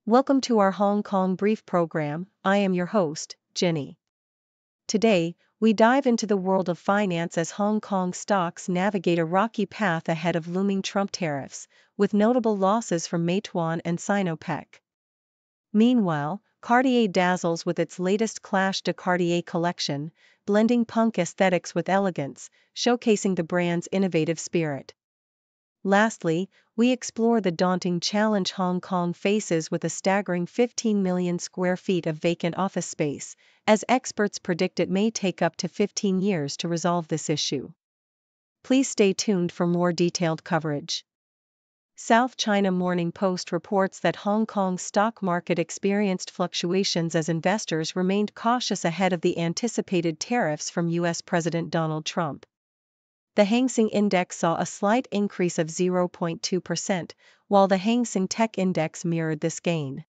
Welcome to our Hong Kong Brief program. I am your host, Jenny. Today, we dive into the world of finance as Hong Kong stocks navigate a rocky path ahead of looming Trump tariffs, with notable losses from Meituan and Sinopec. Meanwhile, Cartier dazzles with its latest Clash de Cartier collection, blending punk aesthetics with elegance, showcasing the brand's innovative spirit. Lastly, we explore the daunting challenge Hong Kong faces with a staggering 15 million square feet of vacant office space, as experts predict it may take up to 15 years to resolve this issue. Please stay tuned for more detailed coverage. South China Morning Post reports that Hong Kong's stock market experienced fluctuations as investors remained cautious ahead of the anticipated tariffs from U.S. President Donald Trump. The Hang Seng Index saw a slight increase of 0.2%, while the Hang Seng Tech Index mirrored this gain.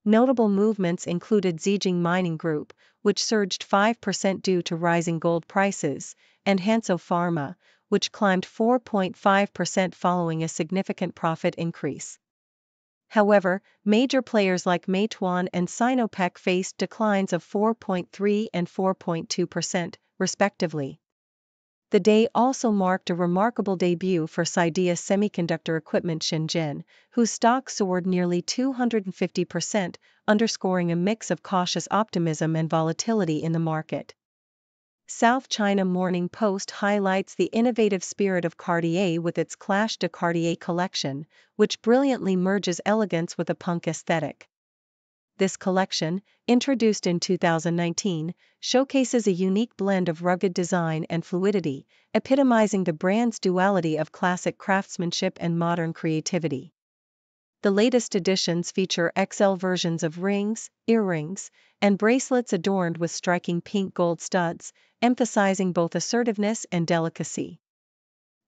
Notable movements included Zijing Mining Group, which surged 5% due to rising gold prices, and Hanso Pharma, which climbed 4.5% following a significant profit increase. However, major players like Meituan and Sinopec faced declines of 4.3% and 4.2%, respectively. The day also marked a remarkable debut for Sidea Semiconductor Equipment Shenzhen, whose stock soared nearly 250%, underscoring a mix of cautious optimism and volatility in the market. South China Morning Post highlights the innovative spirit of Cartier with its Clash de Cartier collection, which brilliantly merges elegance with a punk aesthetic. This collection, introduced in 2019, showcases a unique blend of rugged design and fluidity, epitomizing the brand's duality of classic craftsmanship and modern creativity. The latest editions feature XL versions of rings, earrings, and bracelets adorned with striking pink gold studs, emphasizing both assertiveness and delicacy.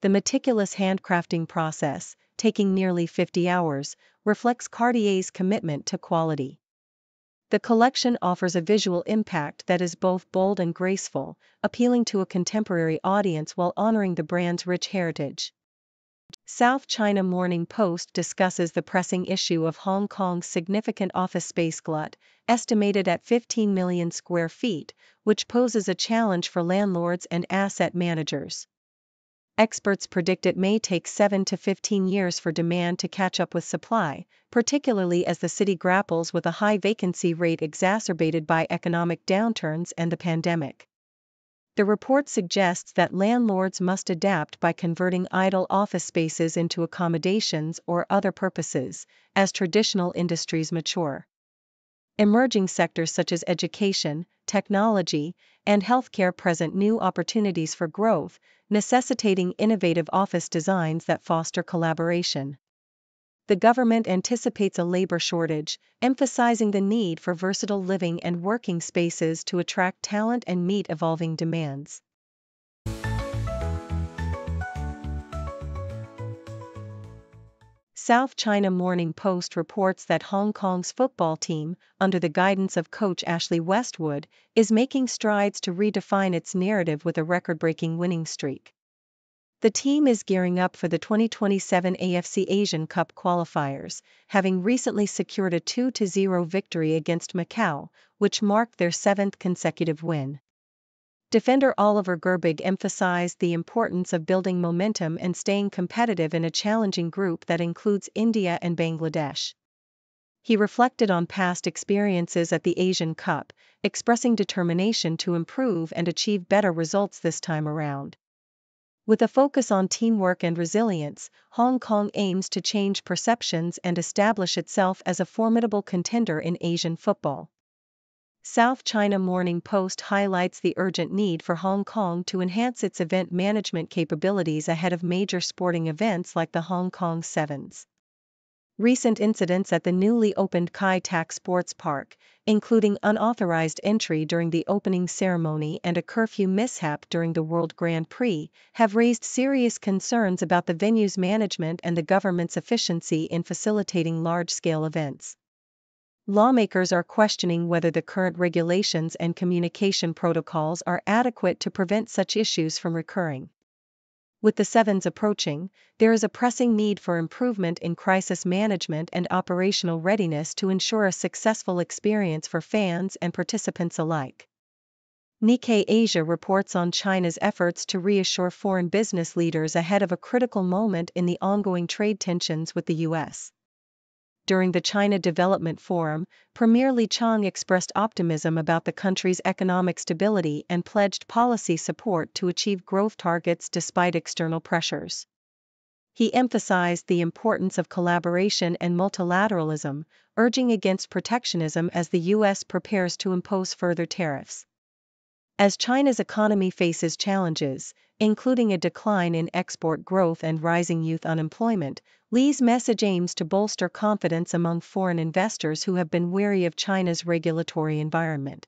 The meticulous handcrafting process, taking nearly 50 hours, reflects Cartier's commitment to quality. The collection offers a visual impact that is both bold and graceful, appealing to a contemporary audience while honoring the brand's rich heritage. South China Morning Post discusses the pressing issue of Hong Kong's significant office space glut, estimated at 15 million square feet, which poses a challenge for landlords and asset managers. Experts predict it may take 7 to 15 years for demand to catch up with supply, particularly as the city grapples with a high vacancy rate exacerbated by economic downturns and the pandemic. The report suggests that landlords must adapt by converting idle office spaces into accommodations or other purposes, as traditional industries mature. Emerging sectors such as education, technology, and healthcare present new opportunities for growth, necessitating innovative office designs that foster collaboration. The government anticipates a labor shortage, emphasizing the need for versatile living and working spaces to attract talent and meet evolving demands. South China Morning Post reports that Hong Kong's football team, under the guidance of coach Ashley Westwood, is making strides to redefine its narrative with a record-breaking winning streak. The team is gearing up for the 2027 AFC Asian Cup qualifiers, having recently secured a 2-0 victory against Macau, which marked their 7th consecutive win. Defender Oliver Gerbig emphasized the importance of building momentum and staying competitive in a challenging group that includes India and Bangladesh. He reflected on past experiences at the Asian Cup, expressing determination to improve and achieve better results this time around. With a focus on teamwork and resilience, Hong Kong aims to change perceptions and establish itself as a formidable contender in Asian football. South China Morning Post highlights the urgent need for Hong Kong to enhance its event management capabilities ahead of major sporting events like the Hong Kong Sevens. Recent incidents at the newly opened Kai Tak Sports Park, including unauthorized entry during the opening ceremony and a curfew mishap during the World Grand Prix, have raised serious concerns about the venue's management and the government's efficiency in facilitating large-scale events. Lawmakers are questioning whether the current regulations and communication protocols are adequate to prevent such issues from recurring. With the sevens approaching, there is a pressing need for improvement in crisis management and operational readiness to ensure a successful experience for fans and participants alike. Nikkei Asia reports on China's efforts to reassure foreign business leaders ahead of a critical moment in the ongoing trade tensions with the U.S. During the China Development Forum, Premier Li Qiang expressed optimism about the country's economic stability and pledged policy support to achieve growth targets despite external pressures. He emphasized the importance of collaboration and multilateralism, urging against protectionism as the U.S. prepares to impose further tariffs. As China's economy faces challenges, including a decline in export growth and rising youth unemployment, Li's message aims to bolster confidence among foreign investors who have been wary of China's regulatory environment.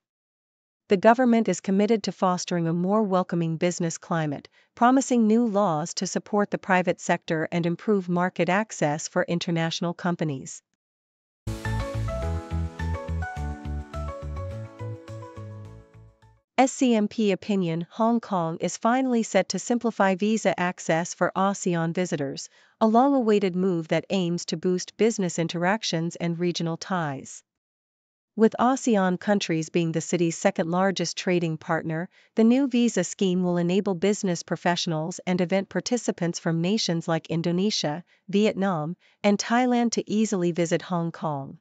The government is committed to fostering a more welcoming business climate, promising new laws to support the private sector and improve market access for international companies. SCMP opinion: Hong Kong is finally set to simplify visa access for ASEAN visitors, a long-awaited move that aims to boost business interactions and regional ties. With ASEAN countries being the city's second-largest trading partner, the new visa scheme will enable business professionals and event participants from nations like Indonesia, Vietnam, and Thailand to easily visit Hong Kong.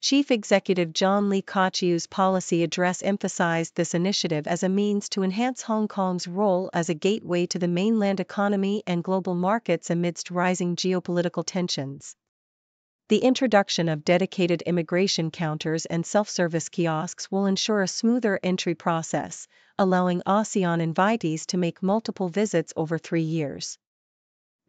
Chief Executive John Lee Ka-chiu's policy address emphasized this initiative as a means to enhance Hong Kong's role as a gateway to the mainland economy and global markets amidst rising geopolitical tensions. The introduction of dedicated immigration counters and self-service kiosks will ensure a smoother entry process, allowing ASEAN invitees to make multiple visits over 3 years.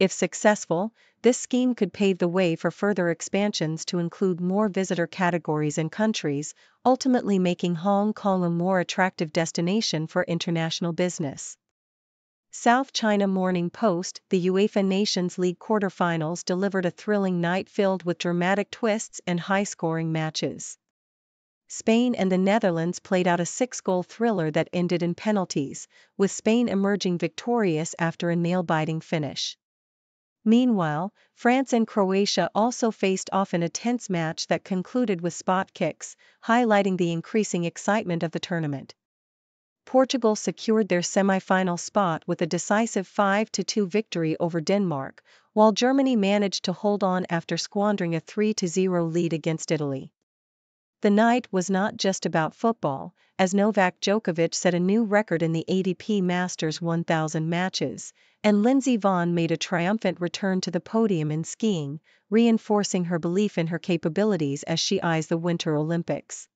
If successful, this scheme could pave the way for further expansions to include more visitor categories and countries, ultimately making Hong Kong a more attractive destination for international business. South China Morning Post: the UEFA Nations League quarterfinals delivered a thrilling night filled with dramatic twists and high-scoring matches. Spain and the Netherlands played out a 6-goal thriller that ended in penalties, with Spain emerging victorious after a nail-biting finish. Meanwhile, France and Croatia also faced off in a tense match that concluded with spot kicks, highlighting the increasing excitement of the tournament. Portugal secured their semi-final spot with a decisive 5-2 victory over Denmark, while Germany managed to hold on after squandering a 3-0 lead against Italy. The night was not just about football, as Novak Djokovic set a new record in the ATP Masters 1000 matches, and Lindsey Vonn made a triumphant return to the podium in skiing, reinforcing her belief in her capabilities as she eyes the Winter Olympics.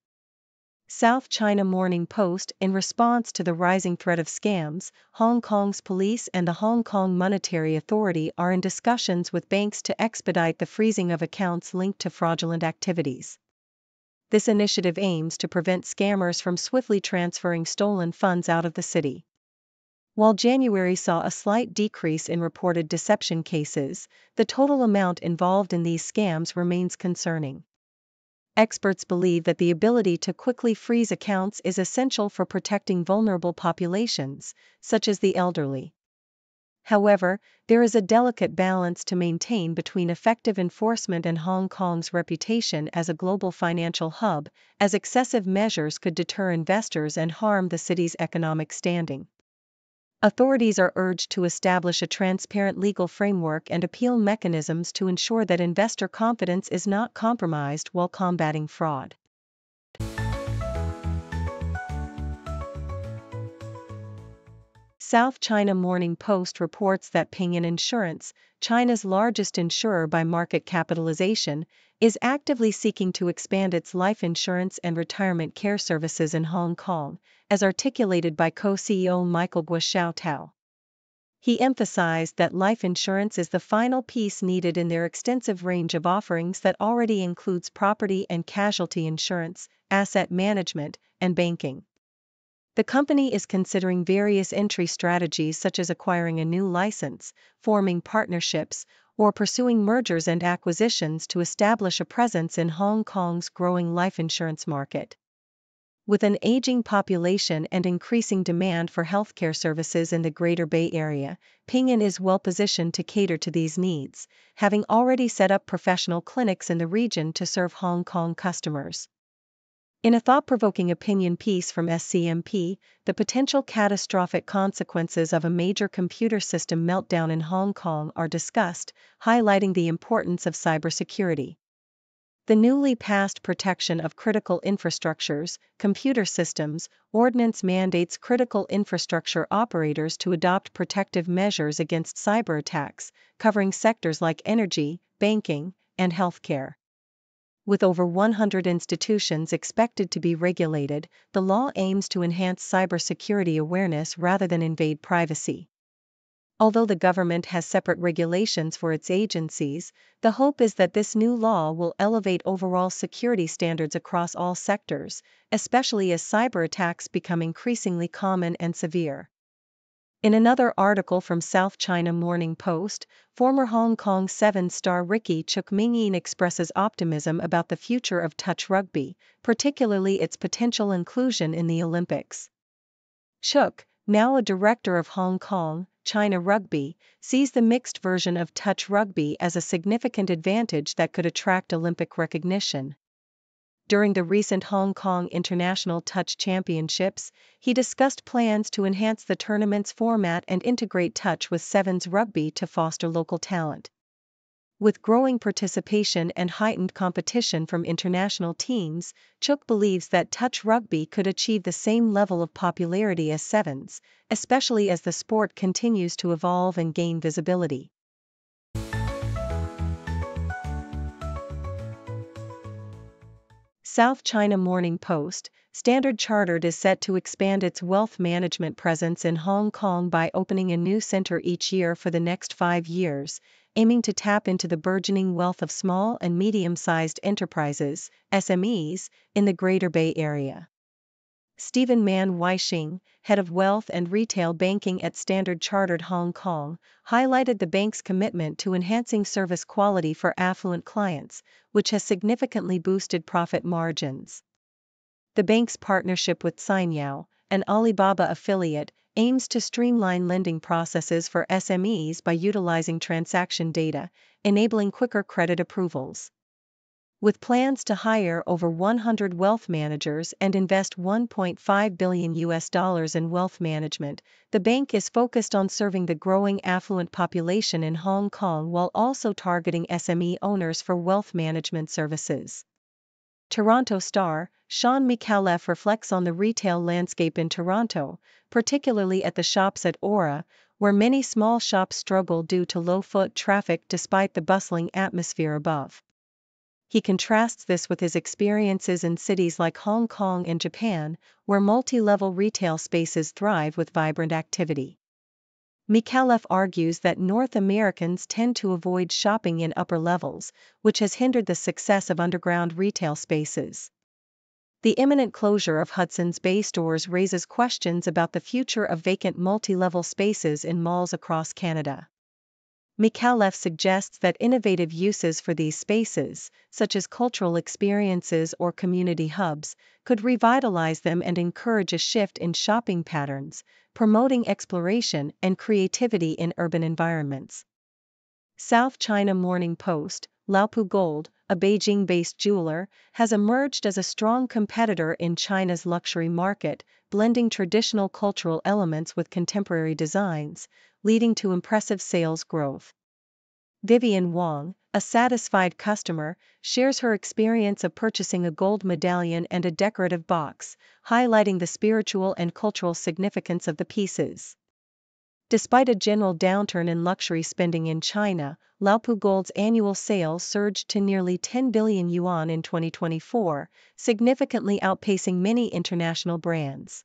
South China Morning Post: in response to the rising threat of scams, Hong Kong's police and the Hong Kong Monetary Authority are in discussions with banks to expedite the freezing of accounts linked to fraudulent activities. This initiative aims to prevent scammers from swiftly transferring stolen funds out of the city. While January saw a slight decrease in reported deception cases, the total amount involved in these scams remains concerning. Experts believe that the ability to quickly freeze accounts is essential for protecting vulnerable populations, such as the elderly. However, there is a delicate balance to maintain between effective enforcement and Hong Kong's reputation as a global financial hub, as excessive measures could deter investors and harm the city's economic standing. Authorities are urged to establish a transparent legal framework and appeal mechanisms to ensure that investor confidence is not compromised while combating fraud. South China Morning Post reports that Ping An Insurance, China's largest insurer by market capitalization, is actively seeking to expand its life insurance and retirement care services in Hong Kong, as articulated by co-CEO Michael Guo. He emphasized that life insurance is the final piece needed in their extensive range of offerings that already includes property and casualty insurance, asset management, and banking. The company is considering various entry strategies such as acquiring a new license, forming partnerships, or pursuing mergers and acquisitions to establish a presence in Hong Kong's growing life insurance market. With an aging population and increasing demand for healthcare services in the Greater Bay Area, Ping An is well positioned to cater to these needs, having already set up professional clinics in the region to serve Hong Kong customers. In a thought-provoking opinion piece from SCMP, the potential catastrophic consequences of a major computer system meltdown in Hong Kong are discussed, highlighting the importance of cybersecurity. The newly passed Protection of Critical Infrastructures, Computer Systems, Ordinance mandates critical infrastructure operators to adopt protective measures against cyber attacks, covering sectors like energy, banking, and healthcare. With over 100 institutions expected to be regulated, the law aims to enhance cybersecurity awareness rather than invade privacy. Although the government has separate regulations for its agencies, the hope is that this new law will elevate overall security standards across all sectors, especially as cyber attacks become increasingly common and severe. In another article from South China Morning Post, former Hong Kong Sevens star Ricky Chuk Ming expresses optimism about the future of touch rugby, particularly its potential inclusion in the Olympics. Chuk, now a director of Hong Kong, China Rugby, sees the mixed version of touch rugby as a significant advantage that could attract Olympic recognition. During the recent Hong Kong International Touch Championships, he discussed plans to enhance the tournament's format and integrate touch with sevens rugby to foster local talent. With growing participation and heightened competition from international teams, Chuk believes that touch rugby could achieve the same level of popularity as sevens, especially as the sport continues to evolve and gain visibility. South China Morning Post, Standard Chartered is set to expand its wealth management presence in Hong Kong by opening a new center each year for the next 5 years, aiming to tap into the burgeoning wealth of small and medium-sized enterprises, SMEs, in the Greater Bay Area. Stephen Man Weishing, head of wealth and retail banking at Standard Chartered Hong Kong, highlighted the bank's commitment to enhancing service quality for affluent clients, which has significantly boosted profit margins. The bank's partnership with Sinyao, an Alibaba affiliate, aims to streamline lending processes for SMEs by utilizing transaction data, enabling quicker credit approvals. With plans to hire over 100 wealth managers and invest $1.5 billion in wealth management, the bank is focused on serving the growing affluent population in Hong Kong while also targeting SME owners for wealth management services. Toronto Star, Sean Micallef reflects on the retail landscape in Toronto, particularly at the shops at Aura, where many small shops struggle due to low foot traffic despite the bustling atmosphere above. He contrasts this with his experiences in cities like Hong Kong and Japan, where multi-level retail spaces thrive with vibrant activity. Micallef argues that North Americans tend to avoid shopping in upper levels, which has hindered the success of underground retail spaces. The imminent closure of Hudson's Bay stores raises questions about the future of vacant multi-level spaces in malls across Canada. Micallef suggests that innovative uses for these spaces, such as cultural experiences or community hubs, could revitalize them and encourage a shift in shopping patterns, promoting exploration and creativity in urban environments. South China Morning Post, Laopu Gold, a Beijing-based jeweler, has emerged as a strong competitor in China's luxury market, blending traditional cultural elements with contemporary designs, leading to impressive sales growth. Vivian Wong, a satisfied customer, shares her experience of purchasing a gold medallion and a decorative box, highlighting the spiritual and cultural significance of the pieces. Despite a general downturn in luxury spending in China, Laopu Gold's annual sales surged to nearly 10 billion yuan in 2024, significantly outpacing many international brands.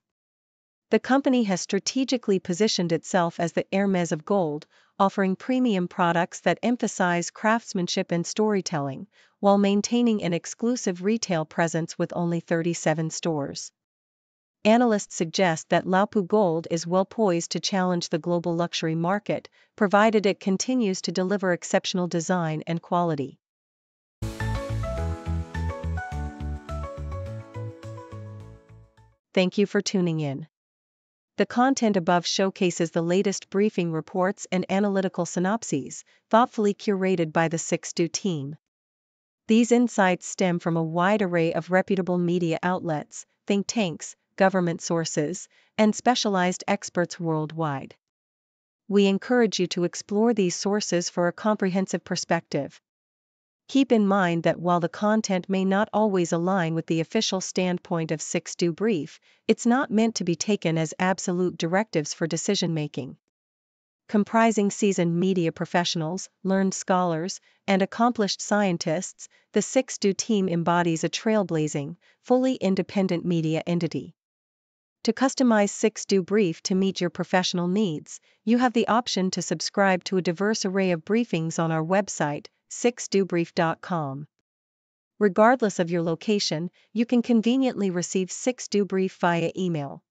The company has strategically positioned itself as the Hermès of gold, offering premium products that emphasize craftsmanship and storytelling, while maintaining an exclusive retail presence with only 37 stores. Analysts suggest that Laopu Gold is well poised to challenge the global luxury market, provided it continues to deliver exceptional design and quality. Thank you for tuning in. The content above showcases the latest briefing reports and analytical synopses, thoughtfully curated by the 6Do team. These insights stem from a wide array of reputable media outlets, think tanks, government sources, and specialized experts worldwide. We encourage you to explore these sources for a comprehensive perspective. Keep in mind that while the content may not always align with the official standpoint of 6Do Brief, it's not meant to be taken as absolute directives for decision-making. Comprising seasoned media professionals, learned scholars, and accomplished scientists, the 6Do team embodies a trailblazing, fully independent media entity. To customize 6Do Brief to meet your professional needs, you have the option to subscribe to a diverse array of briefings on our website, 6dobrief.com. Regardless of your location, you can conveniently receive 6Do Brief via email.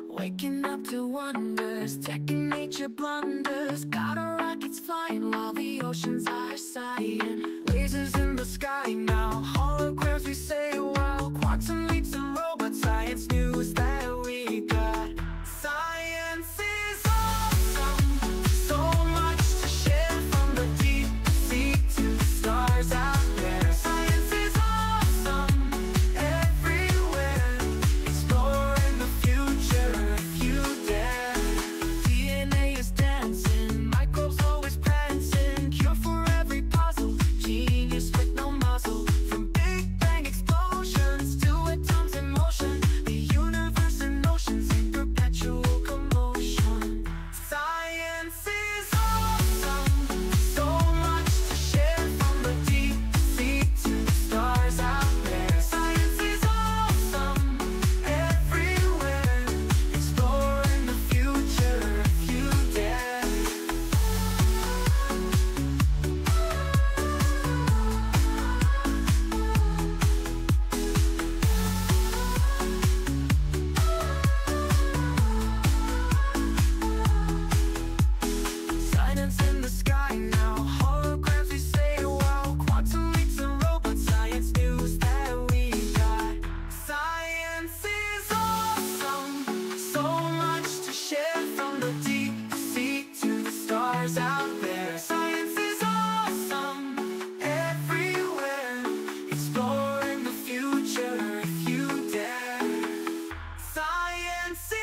Waking up to wonders, checking nature blunders. Got our rockets flying while the oceans are sighing. Lasers in the sky now, holograms we say wow. Quantum leaps and robot science news that we got. Science is awesome, so much to share from the deep sea to the stars out there. Science is awesome, everywhere, exploring the future if you dare. DNA is dancing, microbes always prancing, cure for every puzzle, genius with no muzzle. From Big Bang explosions to atoms in motion, the universe and oceans in perpetual commotion. Science is awesome, so much to share from the deep sea to the stars out there. Science is awesome, everywhere, exploring the future if you dare. Silence in the sky now, holograms we say wow. Quantum leaps and robot science news that we got. Science is awesome, so much to share from the deep sea to the stars out there. Science is awesome, everywhere, exploring the future if you dare. Science is